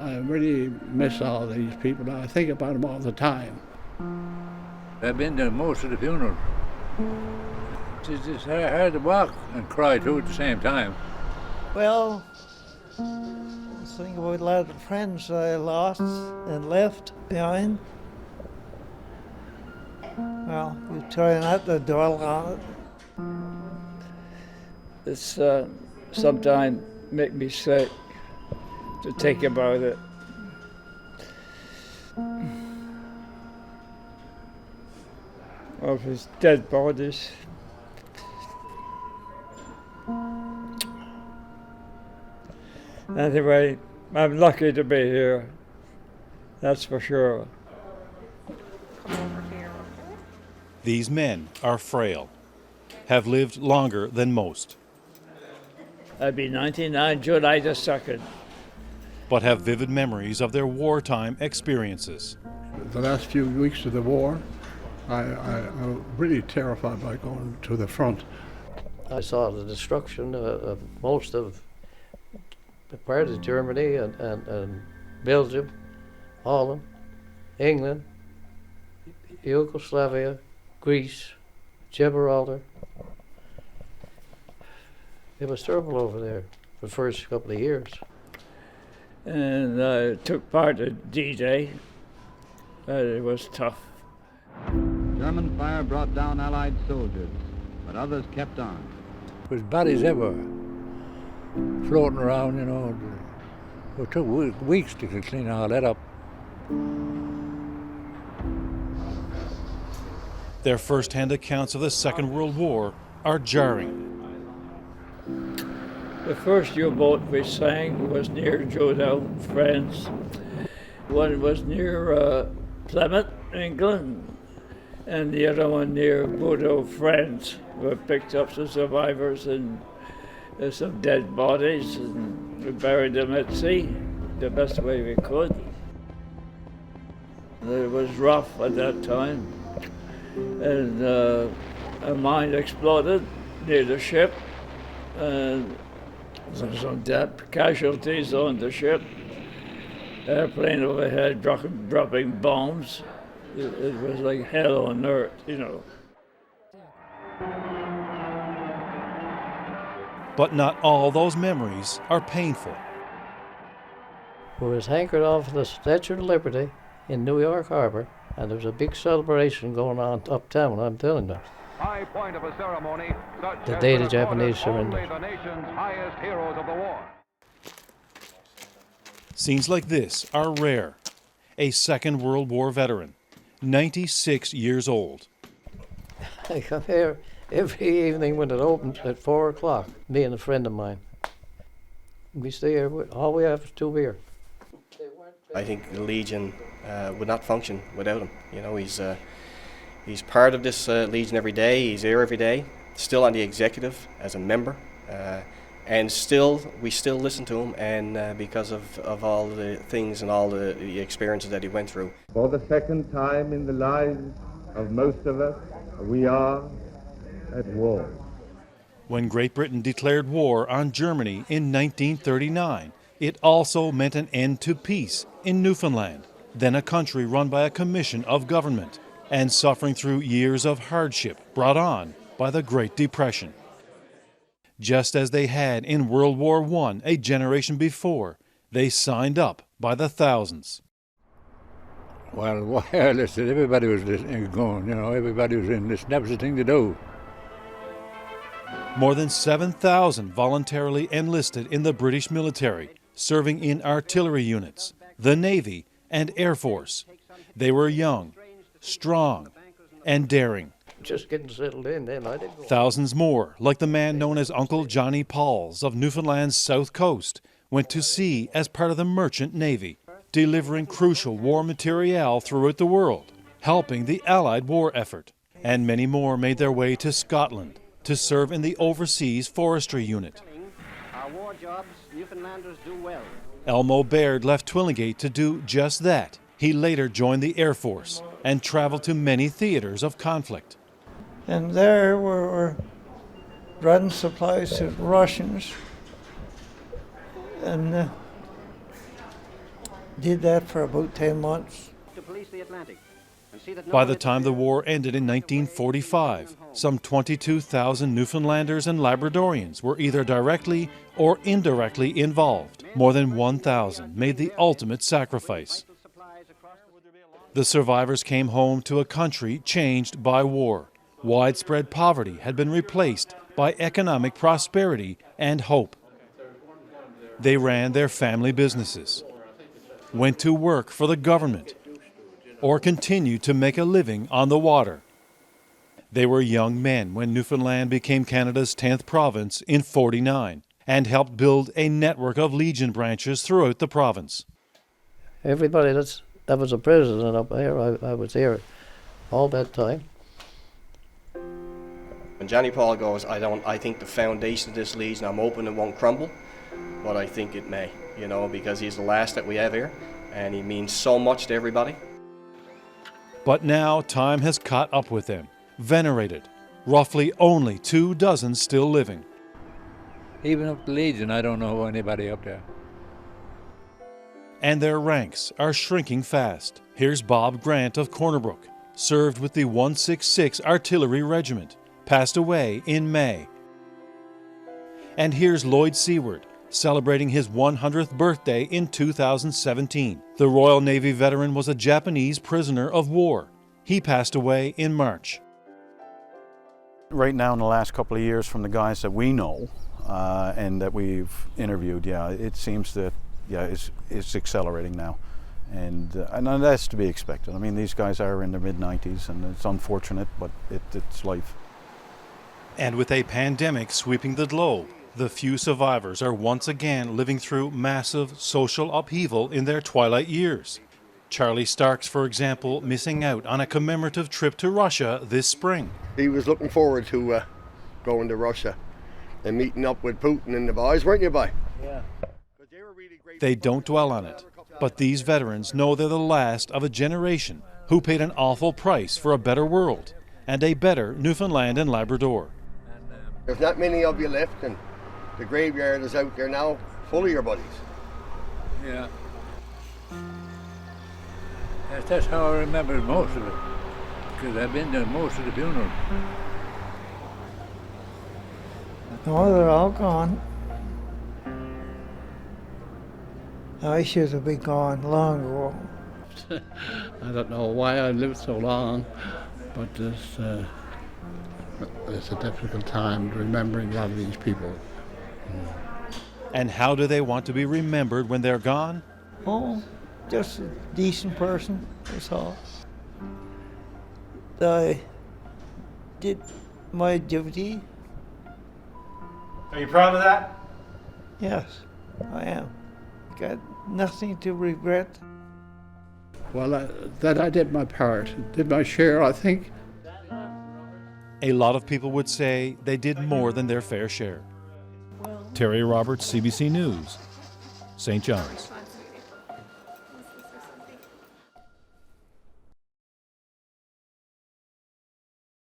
I really miss all these people. I think about them all the time. I've been to most of the funerals. It's just hard to walk and cry too at the same time. Well, I think about a lot of friends I lost and left behind. Well, you try not to dwell on it. It's sometimes make me sick to think about it. Of his dead bodies. Anyway, I'm lucky to be here, that's for sure. These men are frail, have lived longer than most, I'll be 99 July the 2nd. but have vivid memories of their wartime experiences. The last few weeks of the war, I'm really terrified by going to the front. I saw the destruction of most of the part of Germany and Belgium, Holland, England, Yugoslavia, Greece, Gibraltar. It was terrible over there for the first couple of years. And I took part in D-Day. It was tough. German fire brought down Allied soldiers, but others kept on. It was bad as ever, floating around, you know. It took weeks to clean all that up. Their first-hand accounts of the Second World War are jarring. The first U-boat we sank was near Judo, France. One was near Plymouth, England, and the other one near Bordeaux, France. We picked up some survivors and some dead bodies, and we buried them at sea the best way we could. It was rough at that time, and a mine exploded near the ship, and there were some dead casualties on the ship. Airplane overhead dropping bombs. It was like hell on earth, you know. But not all those memories are painful. We was anchored off the Statue of Liberty in New York Harbor, and there was a big celebration going on uptown, I'm telling you. High point of a ceremony, The day the Japanese surrendered. the nation's highest heroes of the war. Scenes like this are rare. A Second World War veteran, 96 years old. I come here every evening when it opens at 4 o'clock, me and a friend of mine. We stay here, all we have is 2 beer. I think the Legion would not function without him. You know, he's part of this Legion every day. He's here every day, still on the executive as a member, and we still listen to him. And because of all the things and all the experiences that he went through. For the second time in the lives of most of us, we are at war. When Great Britain declared war on Germany in 1939, it also meant an end to peace in Newfoundland, then a country run by a commission of government and suffering through years of hardship brought on by the Great Depression. Just as they had in World War I a generation before, they signed up by the thousands. Well, listen, everybody was going, you know, everybody was in this. That was the thing to do. More than 7,000 voluntarily enlisted in the British military, serving in artillery units, the Navy, and Air Force. They were young, strong, and daring. Just getting settled in then, I didn't go. Thousands more, like the man known as Uncle Johnny Pauls of Newfoundland's south coast, went to sea as part of the merchant navy, delivering crucial war materiel throughout the world, helping the Allied war effort. And many more made their way to Scotland to serve in the Overseas Forestry Unit. Our war jobs, Newfoundlanders do well. Elmo Baird left Twillingate to do just that. He later joined the Air Force and traveled to many theaters of conflict. And there we were running supplies to Russians. And Did that for about 10 months. To police the Atlantic and see that no By one the time the war ended in 1945, some 22,000 Newfoundlanders and Labradorians were either directly or indirectly involved. More than 1,000 made the ultimate sacrifice. The survivors came home to a country changed by war. Widespread poverty had been replaced by economic prosperity and hope. They ran their family businesses, went to work for the government, or continued to make a living on the water. They were young men when Newfoundland became Canada's 10th province in '49 and helped build a network of Legion branches throughout the province. Everybody that was a president up here, I was here all that time. When Johnny Paul goes, I think the foundation of this Legion, I'm hoping it won't crumble, but I think it may, you know, because he's the last that we have here, and he means so much to everybody. But now time has caught up with them, venerated, roughly only 24 still living. Even up the Legion, I don't know anybody up there. And their ranks are shrinking fast. Here's Bob Grant of Cornerbrook, served with the 166 Artillery Regiment, passed away in May. And here's Lloyd Seward, celebrating his 100th birthday in 2017. The Royal Navy veteran was a Japanese prisoner of war. He passed away in March. Right now, in the last couple of years, from the guys that we know and that we've interviewed, it seems that it's accelerating now, and that's to be expected. I mean, these guys are in their mid-90s, and it's unfortunate, but it's life. And with a pandemic sweeping the globe, the few survivors are once again living through massive social upheaval in their twilight years. Charlie Starks, for example, missing out on a commemorative trip to Russia this spring. He was looking forward to going to Russia and meeting up with Putin and the boys, weren't you, boy? Yeah. They don't dwell on it, but these veterans know they're the last of a generation who paid an awful price for a better world and a better Newfoundland and Labrador. There's not many of you left, and the graveyard is out there now, full of your buddies. Yeah. That's how I remember most of it, because I've been to most of the funerals. No, they're all gone. I should have been gone long ago. I don't know why I lived so long, but it's a difficult time remembering a lot of these people. And how do they want to be remembered when they're gone? Oh, just a decent person, that's all. I did my duty. Are you proud of that? Yes, I am. Got nothing to regret. Well, that I did my part, did my share, I think. A lot of people would say they did more than their fair share. Terry Roberts, CBC News, St. John's.